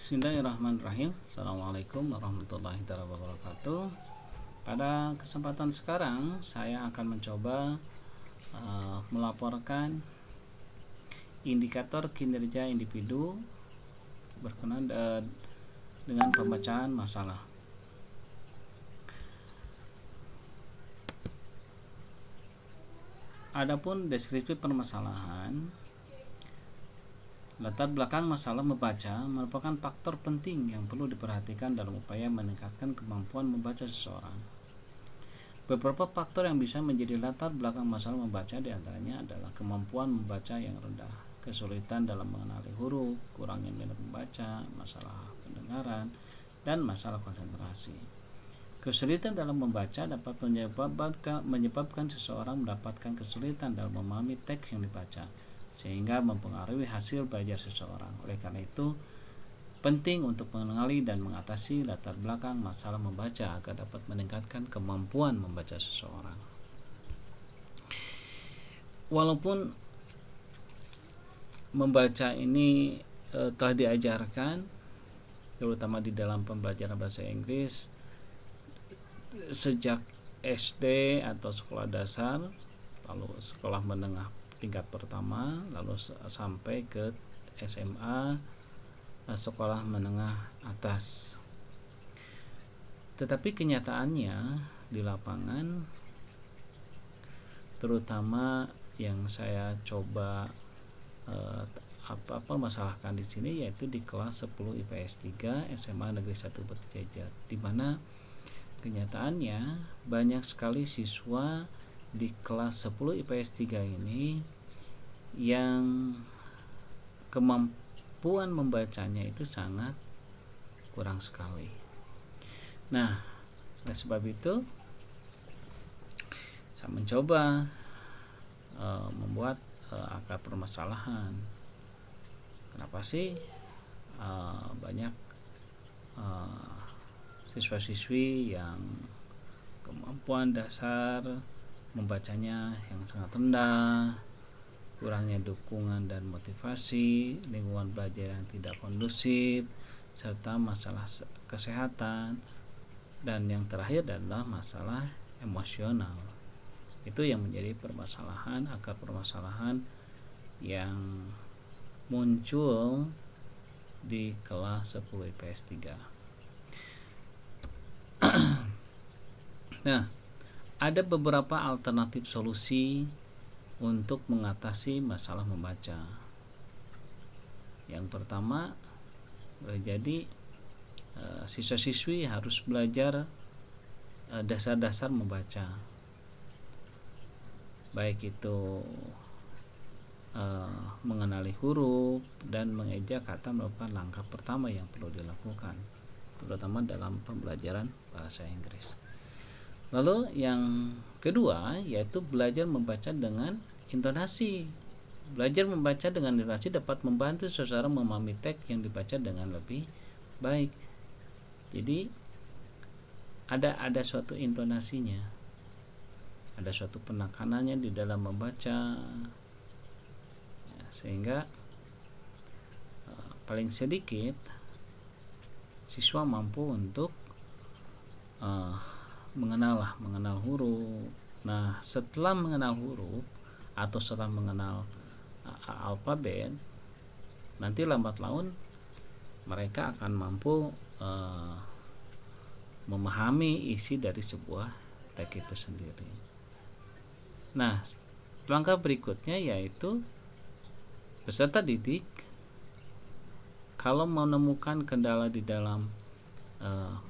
Bismillahirrahmanirrahim. Assalamualaikum warahmatullahi wabarakatuh. Pada kesempatan sekarang saya akan mencoba melaporkan indikator kinerja individu berkenaan dengan pembacaan masalah. Adapun deskripsi permasalahan, latar belakang masalah membaca merupakan faktor penting yang perlu diperhatikan dalam upaya meningkatkan kemampuan membaca seseorang. Beberapa faktor yang bisa menjadi latar belakang masalah membaca diantaranya adalah kemampuan membaca yang rendah, kesulitan dalam mengenali huruf, kurangnya minat membaca, masalah pendengaran, dan masalah konsentrasi. Kesulitan dalam membaca dapat menyebabkan seseorang mendapatkan kesulitan dalam memahami teks yang dibaca, sehingga mempengaruhi hasil belajar seseorang. Oleh karena itu, penting untuk mengenali dan mengatasi latar belakang masalah membaca agar dapat meningkatkan kemampuan membaca seseorang. Walaupun membaca ini telah diajarkan, terutama di dalam pembelajaran bahasa Inggris, sejak SD atau sekolah dasar, lalu sekolah menengah tingkat pertama, lalu sampai ke SMA, sekolah menengah atas. Tetapi kenyataannya di lapangan, terutama yang saya coba permasalahkan di sini, yaitu di kelas 10 IPS 3 SMA Negeri 1 Batu Jajar, di mana kenyataannya banyak sekali siswa di kelas 10 IPS 3 ini yang kemampuan membacanya itu sangat kurang sekali. Nah, oleh sebab itu saya mencoba membuat akar permasalahan. Kenapa sih banyak siswa-siswi yang kemampuan dasar membacanya yang sangat rendah, kurangnya dukungan dan motivasi, lingkungan belajar yang tidak kondusif, serta masalah kesehatan, dan yang terakhir adalah masalah emosional. Itu yang menjadi permasalahan, akar permasalahan yang muncul di kelas 10 IPS 3. Nah, ada beberapa alternatif solusi untuk mengatasi masalah membaca. Yang pertama, jadi siswa-siswi harus belajar dasar-dasar membaca, baik itu mengenali huruf dan mengeja kata merupakan langkah pertama yang perlu dilakukan, terutama dalam pembelajaran bahasa Inggris. Lalu yang kedua, yaitu belajar membaca dengan intonasi. Belajar membaca dengan intonasi dapat membantu seseorang memahami teks yang dibaca dengan lebih baik. Jadi ada suatu intonasinya, ada suatu penekanannya di dalam membaca, sehingga paling sedikit siswa mampu untuk mengenal huruf. Nah, setelah mengenal huruf atau setelah mengenal alfabet, nanti lambat laun mereka akan mampu memahami isi dari sebuah teks itu sendiri. Nah, langkah berikutnya yaitu peserta didik kalau menemukan kendala di dalam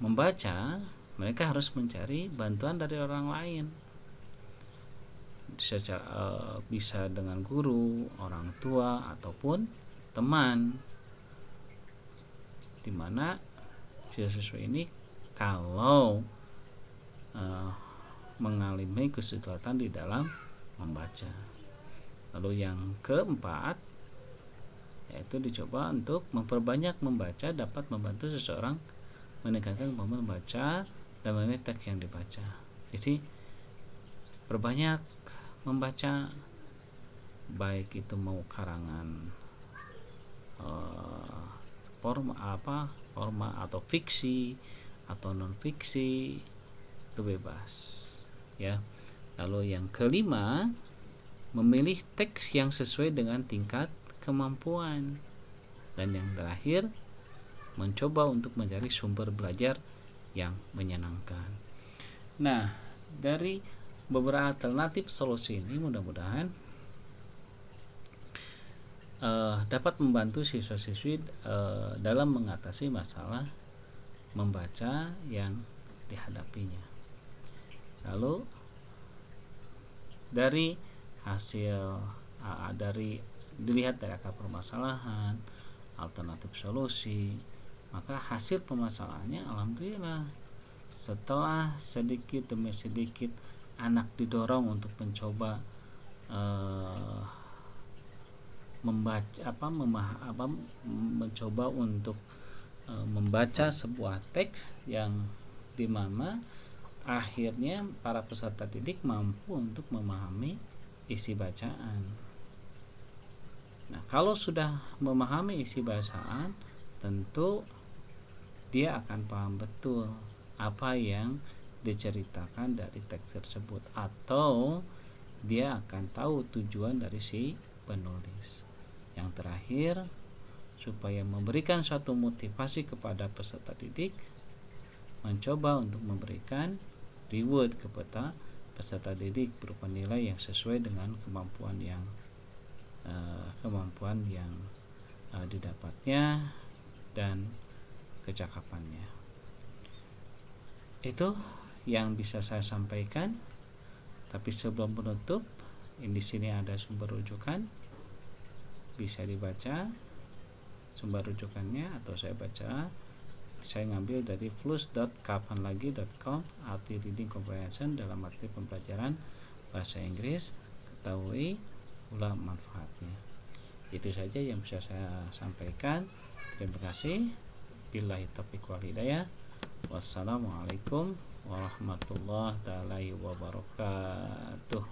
membaca, mereka harus mencari bantuan dari orang lain, bisa dengan guru, orang tua, ataupun teman, dimana siswa ini kalau mengalami kesulitan di dalam membaca. Lalu yang keempat, yaitu dicoba untuk memperbanyak membaca dapat membantu seseorang meningkatkan kemampuan membaca dan memahami teks yang dibaca. Jadi perbanyak membaca, baik itu mau karangan forma atau fiksi atau non fiksi, itu bebas ya. Lalu yang kelima, memilih teks yang sesuai dengan tingkat kemampuan. Dan yang terakhir, mencoba untuk mencari sumber belajar yang menyenangkan. Nah, dari beberapa alternatif solusi ini mudah-mudahan dapat membantu siswa-siswi dalam mengatasi masalah membaca yang dihadapinya. Lalu dari hasil dilihat dari akar permasalahan, alternatif solusi, maka hasil permasalahannya alhamdulillah setelah sedikit demi sedikit anak didorong untuk mencoba mencoba untuk membaca sebuah teks yang dimana akhirnya para peserta didik mampu untuk memahami isi bacaan. Nah, kalau sudah memahami isi bacaan, tentu dia akan paham betul apa yang diceritakan dari teks tersebut, atau dia akan tahu tujuan dari si penulis. Yang terakhir, supaya memberikan suatu motivasi kepada peserta didik, mencoba untuk memberikan reward kepada peserta didik berupa nilai yang sesuai dengan kemampuan yang didapatnya dan kecakapannya. Itu yang bisa saya sampaikan. Tapi sebelum menutup, di sini ada sumber rujukan, bisa dibaca sumber rujukannya, atau saya baca. Saya ngambil dari flus.kapanlagi.com, arti reading comprehension dalam arti pembelajaran bahasa Inggris, ketahui pula manfaatnya. Itu saja yang bisa saya sampaikan. Terima kasih. Billahi taufiq wal hidayah. Wassalamualaikum warahmatullahi wabarakatuh.